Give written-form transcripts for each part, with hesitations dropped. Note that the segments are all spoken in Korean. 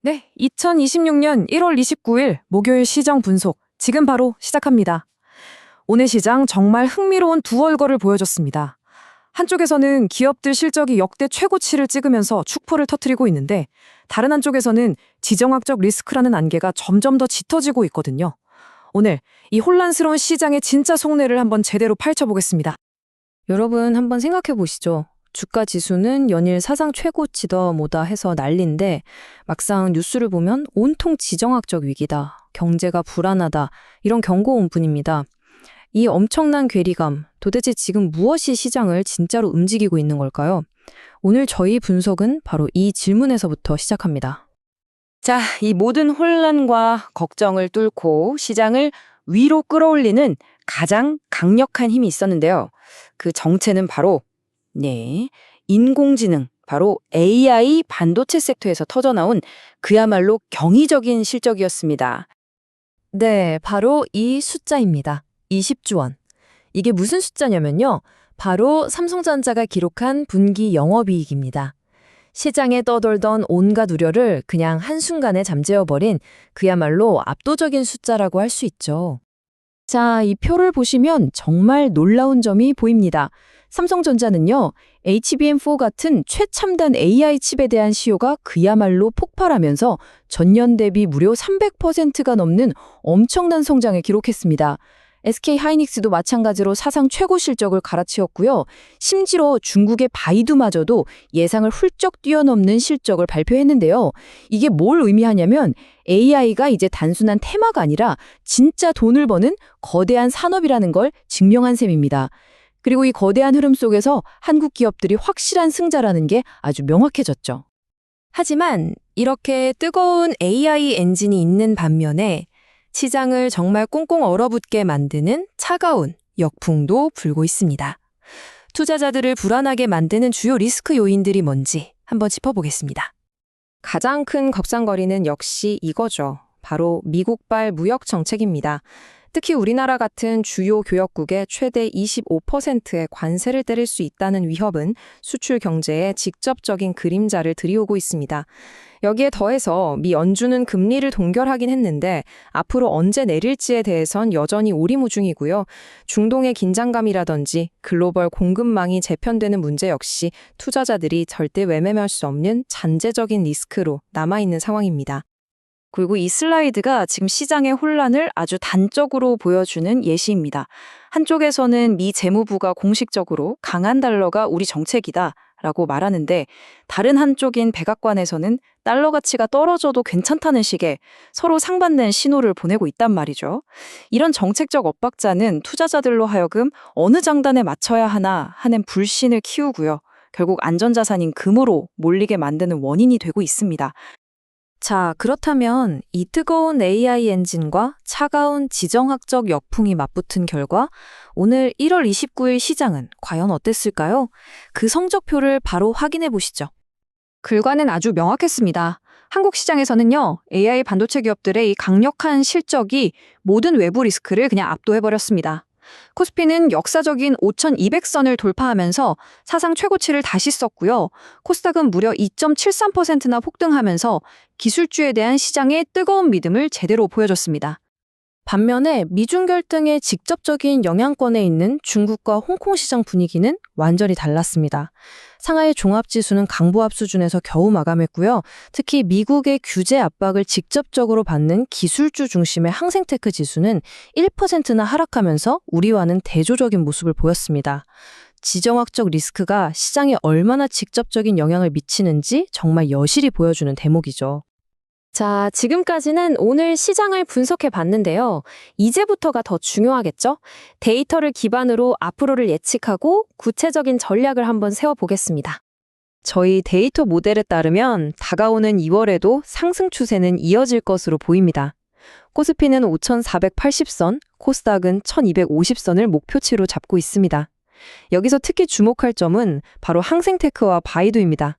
네, 2026년 1월 29일 목요일 시장 분석 지금 바로 시작합니다. 오늘 시장 정말 흥미로운 두 월거를 보여줬습니다. 한쪽에서는 기업들 실적이 역대 최고치를 찍으면서 축포를 터뜨리고 있는데 다른 한쪽에서는 지정학적 리스크라는 안개가 점점 더 짙어지고 있거든요. 오늘 이 혼란스러운 시장의 진짜 속내를 한번 제대로 파헤쳐보겠습니다. 여러분 한번 생각해 보시죠. 주가 지수는 연일 사상 최고치더 뭐다 해서 난리인데 막상 뉴스를 보면 온통 지정학적 위기다, 경제가 불안하다 이런 경고음뿐입니다. 이 엄청난 괴리감, 도대체 지금 무엇이 시장을 진짜로 움직이고 있는 걸까요? 오늘 저희 분석은 바로 이 질문에서부터 시작합니다. 자, 이 모든 혼란과 걱정을 뚫고 시장을 위로 끌어올리는 가장 강력한 힘이 있었는데요. 그 정체는 바로 인공지능, 바로 AI 반도체 섹터에서 터져나온 그야말로 경이적인 실적이었습니다. 네, 바로 이 숫자입니다. 20조 원. 이게 무슨 숫자냐면요. 바로 삼성전자가 기록한 분기 영업이익입니다. 시장에 떠돌던 온갖 우려를 그냥 한순간에 잠재워버린 그야말로 압도적인 숫자라고 할 수 있죠. 자, 이 표를 보시면 정말 놀라운 점이 보입니다. 삼성전자는요, HBM4 같은 최첨단 AI 칩에 대한 시효가 그야말로 폭발하면서 전년 대비 무려 300%가 넘는 엄청난 성장을 기록했습니다. SK하이닉스도 마찬가지로 사상 최고 실적을 갈아치웠고요. 심지어 중국의 바이두마저도 예상을 훌쩍 뛰어넘는 실적을 발표했는데요. 이게 뭘 의미하냐면 AI가 이제 단순한 테마가 아니라 진짜 돈을 버는 거대한 산업이라는 걸 증명한 셈입니다. 그리고 이 거대한 흐름 속에서 한국 기업들이 확실한 승자라는 게 아주 명확해졌죠. 하지만 이렇게 뜨거운 AI 엔진이 있는 반면에 시장을 정말 꽁꽁 얼어붙게 만드는 차가운 역풍도 불고 있습니다. 투자자들을 불안하게 만드는 주요 리스크 요인들이 뭔지 한번 짚어보겠습니다. 가장 큰 겁상거리는 역시 이거죠. 바로 미국발 무역 정책입니다. 특히 우리나라 같은 주요 교역국에 최대 25%의 관세를 때릴 수 있다는 위협은 수출 경제에 직접적인 그림자를 들이오고 있습니다. 여기에 더해서 미 연준은 금리를 동결하긴 했는데 앞으로 언제 내릴지에 대해선 여전히 오리무중이고요. 중동의 긴장감이라든지 글로벌 공급망이 재편되는 문제 역시 투자자들이 절대 외면할 수 없는 잠재적인 리스크로 남아있는 상황입니다. 그리고 이 슬라이드가 지금 시장의 혼란을 아주 단적으로 보여주는 예시입니다. 한쪽에서는 미 재무부가 공식적으로 강한 달러가 우리 정책이다 라고 말하는데 다른 한쪽인 백악관에서는 달러 가치가 떨어져도 괜찮다는 식의 서로 상반된 신호를 보내고 있단 말이죠. 이런 정책적 엇박자는 투자자들로 하여금 어느 장단에 맞춰야 하나 하는 불신을 키우고요. 결국 안전자산인 금으로 몰리게 만드는 원인이 되고 있습니다. 자, 그렇다면 이 뜨거운 AI 엔진과 차가운 지정학적 역풍이 맞붙은 결과 오늘 1월 29일 시장은 과연 어땠을까요? 그 성적표를 바로 확인해 보시죠. 결과는 아주 명확했습니다. 한국 시장에서는요, AI 반도체 기업들의 이 강력한 실적이 모든 외부 리스크를 그냥 압도해버렸습니다. 코스피는 역사적인 5,200선을 돌파하면서 사상 최고치를 다시 썼고요. 코스닥은 무려 2.73%나 폭등하면서 기술주에 대한 시장의 뜨거운 믿음을 제대로 보여줬습니다. 반면에 미중 결등의 직접적인 영향권에 있는 중국과 홍콩 시장 분위기는 완전히 달랐습니다. 상하이 종합지수는 강보합 수준에서 겨우 마감했고요. 특히 미국의 규제 압박을 직접적으로 받는 기술주 중심의 항생테크 지수는 1%나 하락하면서 우리와는 대조적인 모습을 보였습니다. 지정학적 리스크가 시장에 얼마나 직접적인 영향을 미치는지 정말 여실히 보여주는 대목이죠. 자, 지금까지는 오늘 시장을 분석해 봤는데요. 이제부터가 더 중요하겠죠? 데이터를 기반으로 앞으로를 예측하고 구체적인 전략을 한번 세워보겠습니다. 저희 데이터 모델에 따르면 다가오는 2월에도 상승 추세는 이어질 것으로 보입니다. 코스피는 5,480선, 코스닥은 1,250선을 목표치로 잡고 있습니다. 여기서 특히 주목할 점은 바로 항생테크와 바이두입니다.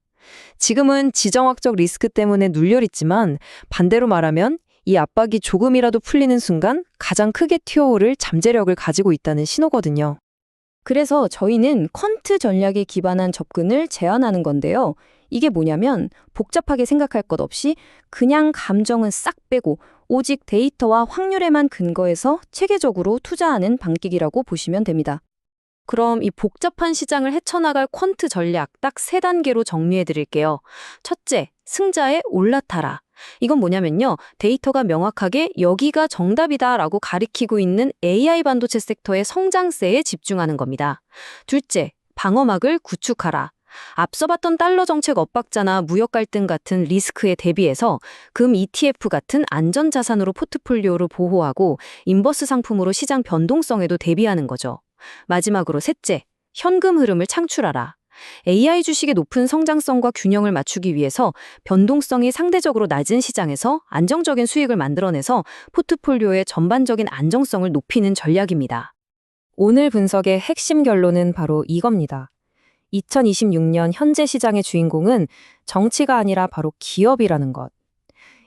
지금은 지정학적 리스크 때문에 눌려있지만 반대로 말하면 이 압박이 조금이라도 풀리는 순간 가장 크게 튀어오를 잠재력을 가지고 있다는 신호거든요. 그래서 저희는 퀀트 전략에 기반한 접근을 제안하는 건데요. 이게 뭐냐면 복잡하게 생각할 것 없이 그냥 감정은 싹 빼고 오직 데이터와 확률에만 근거해서 체계적으로 투자하는 방식이라고 보시면 됩니다. 그럼 이 복잡한 시장을 헤쳐나갈 퀀트 전략 딱 세 단계로 정리해 드릴게요. 첫째, 승자의 올라타라. 이건 뭐냐면요. 데이터가 명확하게 여기가 정답이다라고 가리키고 있는 AI 반도체 섹터의 성장세에 집중하는 겁니다. 둘째, 방어막을 구축하라. 앞서 봤던 달러 정책 엇박자나 무역 갈등 같은 리스크에 대비해서 금 ETF 같은 안전자산으로 포트폴리오를 보호하고 인버스 상품으로 시장 변동성에도 대비하는 거죠. 마지막으로 셋째, 현금 흐름을 창출하라. AI 주식의 높은 성장성과 균형을 맞추기 위해서 변동성이 상대적으로 낮은 시장에서 안정적인 수익을 만들어내서 포트폴리오의 전반적인 안정성을 높이는 전략입니다. 오늘 분석의 핵심 결론은 바로 이겁니다. 2026년 현재 시장의 주인공은 정치가 아니라 바로 기업이라는 것.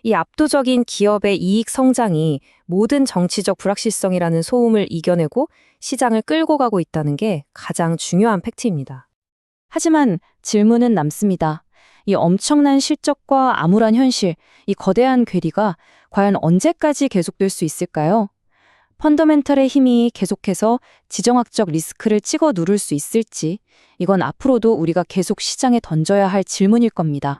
이 압도적인 기업의 이익 성장이 모든 정치적 불확실성이라는 소음을 이겨내고 시장을 끌고 가고 있다는 게 가장 중요한 팩트입니다. 하지만 질문은 남습니다. 이 엄청난 실적과 암울한 현실, 이 거대한 괴리가 과연 언제까지 계속될 수 있을까요? 펀더멘털의 힘이 계속해서 지정학적 리스크를 찍어 누를 수 있을지, 이건 앞으로도 우리가 계속 시장에 던져야 할 질문일 겁니다.